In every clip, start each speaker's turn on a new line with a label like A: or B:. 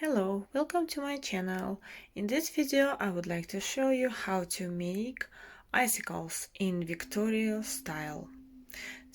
A: Hello, welcome to my channel. In this video I would like to show you how to make icicles in Victorian style.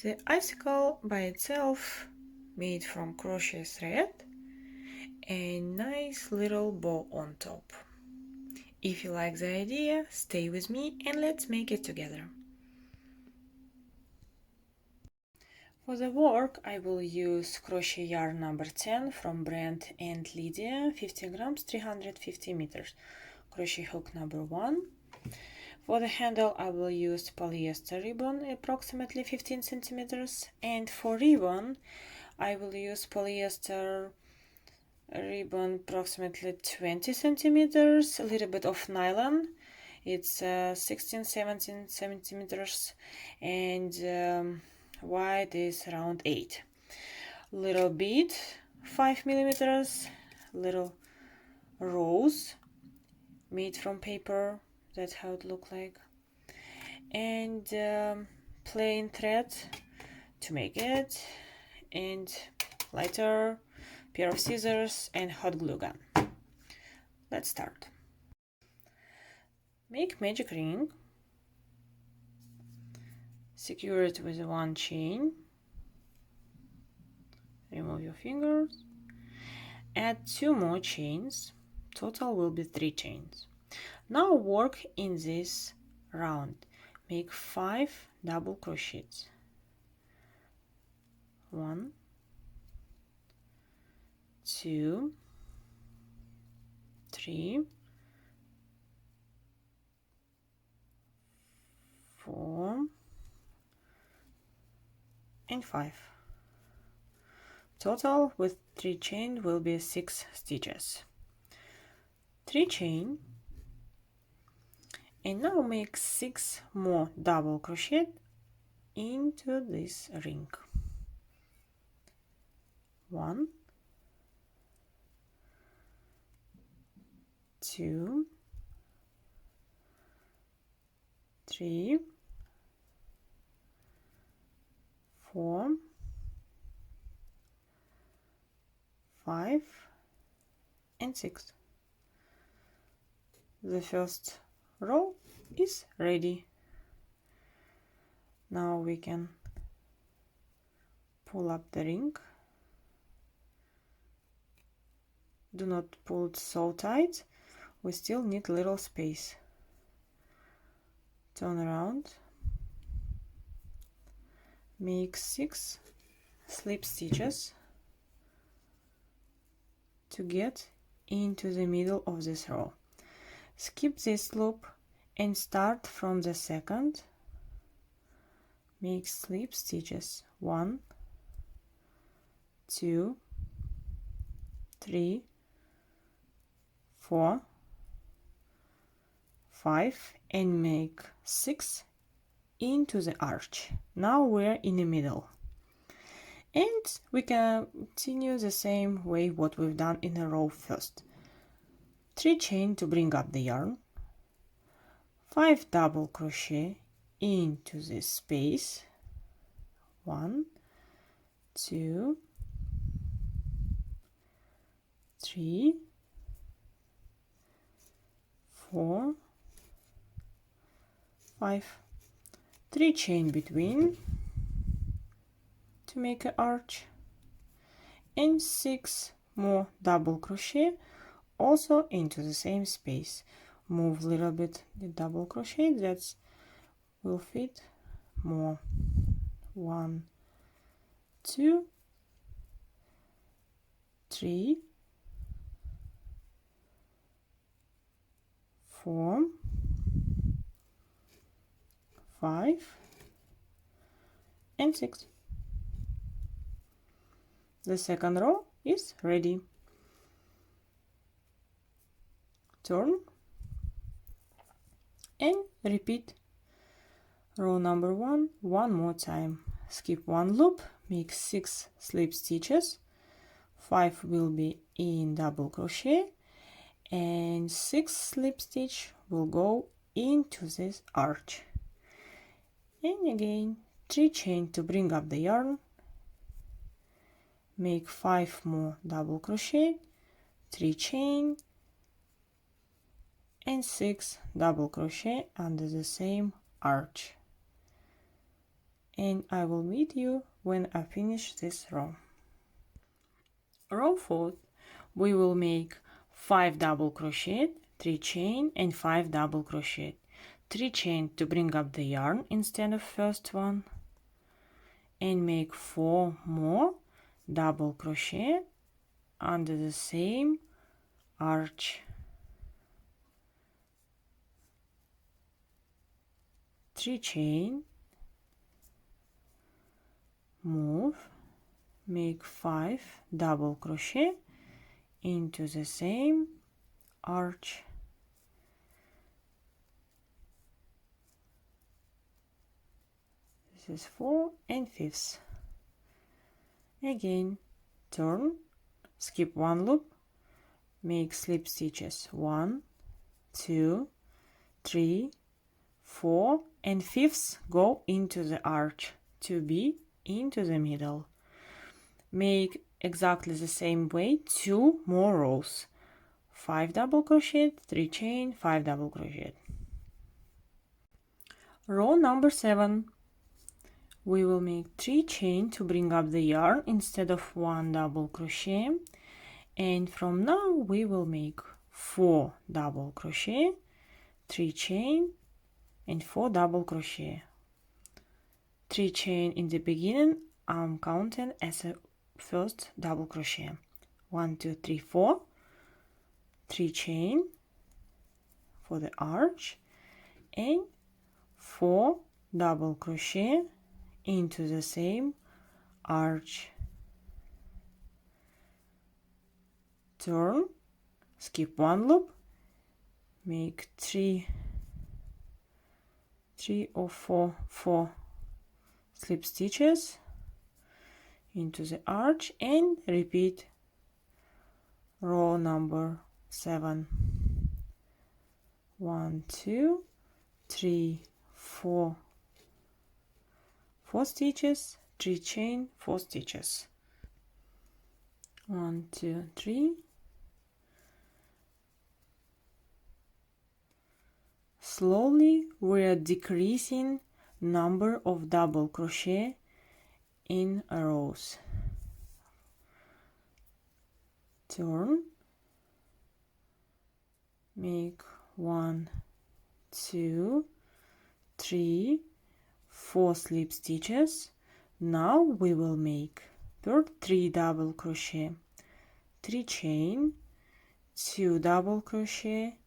A: The icicle by itself made from crochet thread, a nice little bow on top. If you like the idea, stay with me and let's make it together. For the work, I will use crochet yarn number 10 from brand Lydia, 50 grams, 350 meters. Crochet hook number 1. For the handle, I will use polyester ribbon, approximately 15 centimeters. And for ribbon, I will use polyester ribbon, approximately 20 centimeters, a little bit of nylon. It's 16-17 centimeters, and wide is around 8. Little bead, 5 millimeters. Little rose made from paper. That's how it looks like. And plain thread to make it, and lighter, pair of scissors, and hot glue gun. Let's start. Make magic ring. Secure it with one chain. Remove your fingers. Add 2 more chains. Total will be 3 chains. Now work in this round. Make 5 double crochets. 1, 2, 3, 4, and 5. Total with 3 chain will be 6 stitches. 3 chain, and now make 6 more double crochet into this ring. 1, 2, 3, 4, 5, and 6. The first row is ready. Now we can pull up the ring. Do not pull it so tight, we still need little space. Turn around. Make 6 slip stitches to get into the middle of this row. Skip this loop and start from the second. Make slip stitches. 1, 2, 3, 4, 5, and make 6 into the arch. Now we're in the middle, and we can continue the same way what we've done in the row first. 3 chain to bring up the yarn, 5 double crochet into this space. 1, 2, 3, 4, 5. 3 chain between to make an arch, and 6 more double crochet also into the same space. Move a little bit the double crochet, that will fit more. 1, 2, 3, 4, 5, and 6. The second row is ready. Turn and repeat row number 1 one more time. Skip 1 loop, make 6 slip stitches. 5 will be in double crochet, and 6 slip stitch will go into this arch. And again 3 chain to bring up the yarn. Make 5 more double crochet 3 chain, and 6 double crochet under the same arch. And I will meet you when I finish this row. Row 4, we will make 5 double crochet, 3 chain, and 5 double crochet. 3 chain to bring up the yarn instead of first one, and make 4 more double crochet under the same arch. 3 chain, move, make 5 double crochet into the same arch. This is 4 and 5th. Again, turn, skip 1 loop, make slip stitches 1, 2, 3, 4, and 5th go into the arch to be into the middle. Make exactly the same way 2 more rows. 5 double crochet, 3 chain, 5 double crochet. Row number 7. We will make 3 chain to bring up the yarn instead of 1 double crochet, and from now we will make 4 double crochet, 3 chain, and 4 double crochet. 3 chain in the beginning I'm counting as a first double crochet. 1, 2, 3, 4. 3 chain for the arch, and 4 double crochet into the same arch. Turn, skip 1 loop, make 3 or 4 slip stitches into the arch, and repeat row number 7. 1, 2, 3, 4 stitches, 3 chain, 4 stitches. 1, 2, 3. Slowly we are decreasing number of double crochet in rows. Turn, make 1, 2, 3, 4 slip stitches. Now we will make 3 double crochet, 3 chain, 2 double crochet,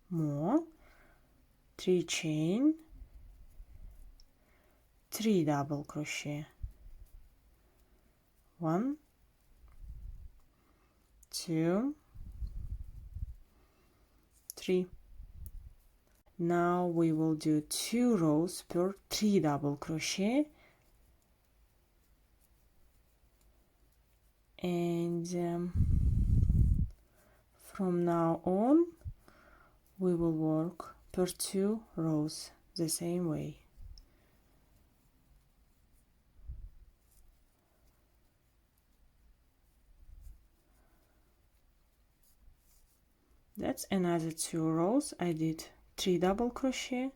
A: more, 3 chain, 3 double crochet, 1, 2, 3. Now we will do 2 rows per 3 double crochet, and from now on we will work per 2 rows the same way. That's another 2 rows. I did 3 double crochet,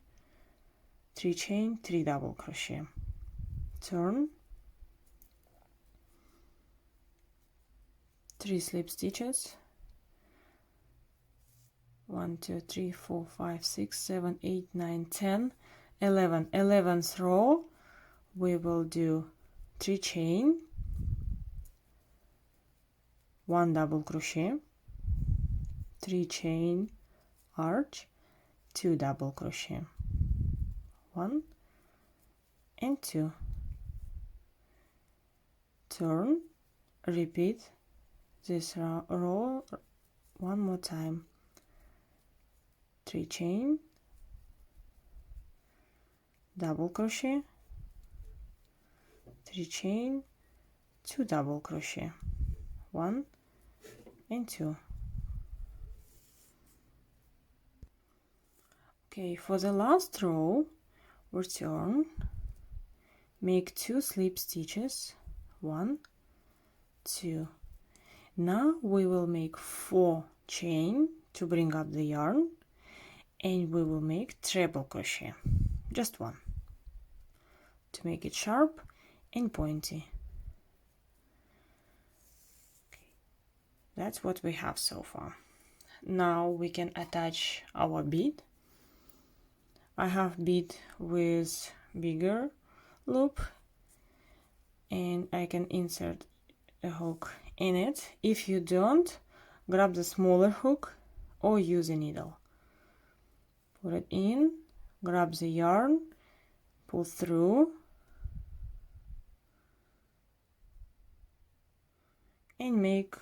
A: 3 chain, 3 double crochet. Turn, 3 slip stitches, 1, 2, 3, 4, 5, 6, 7, 8, 9, 10, 11. 11th row we will do 3 chain, 1 double crochet, 3 chain, arch, 2 double crochet, 1 and 2. Turn, repeat this row 1 more time. 3 chain, double crochet, 3 chain, 2 double crochet, 1 and 2. Okay, for the last row, return, make 2 slip stitches, 1, 2. Now we will make 4 chain to bring up the yarn, and we will make treble crochet, just one, to make it sharp and pointy. Okay. That's what we have so far. Now we can attach our bead. I have bead with bigger loop, and I can insert a hook in it. If you don't, grab the smaller hook or use a needle. Put it in, grab the yarn, pull through, and make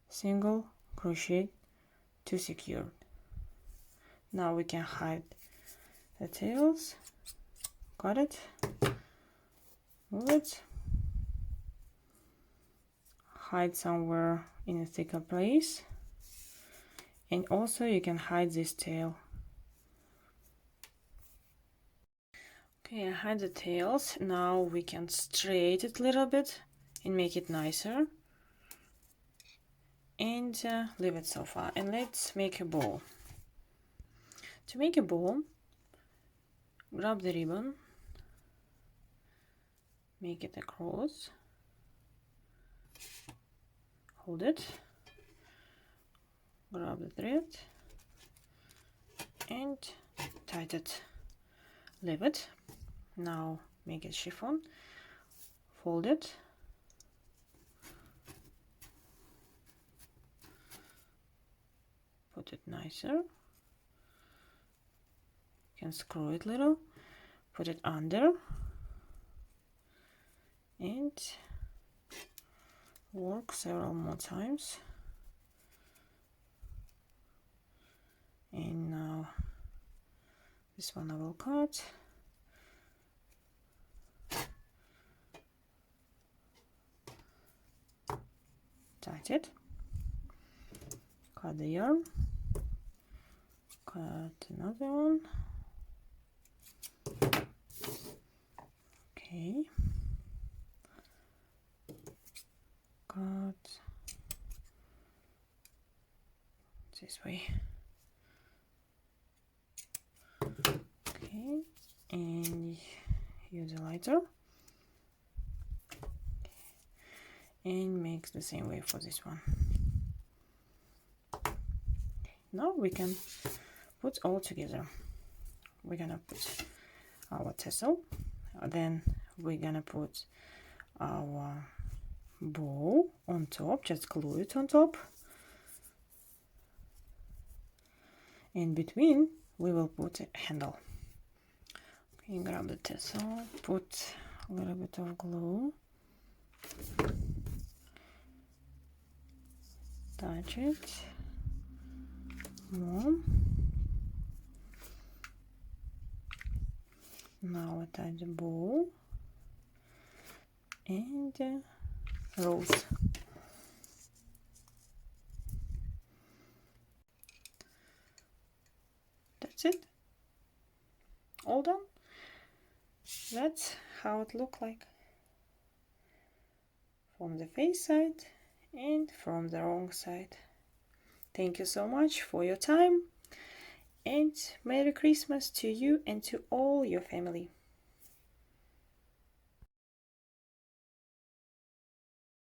A: single crochet to secure. Now we can hide the tails. Got it? Move it. Hide somewhere in a thicker place. And also you can hide this tail. Okay, I hide the tails. Now we can straighten it a little bit and make it nicer. And leave it so far. And let's make a bow. To make a bow, grab the ribbon, make it across, hold it, grab the thread and tighten it, leave it. Now make it chiffon, fold it, put it nicer. Can screw it a little, put it under, and work several more times. And now this one I will cut. Tighten it, cut the yarn, cut another one. Okay, cut this way. Okay, and use a lighter and makes the same way for this one. Now we can put all together. We're gonna put our tassel, then we're gonna put our bow on top, just glue it on top. In between we will put a handle. Okay, grab the tassel, put a little bit of glue, touch it more. Now attach the bow and rose. That's it. All done. That's how it looks like from the face side and from the wrong side. Thank you so much for your time, and Merry Christmas to you and to all your family.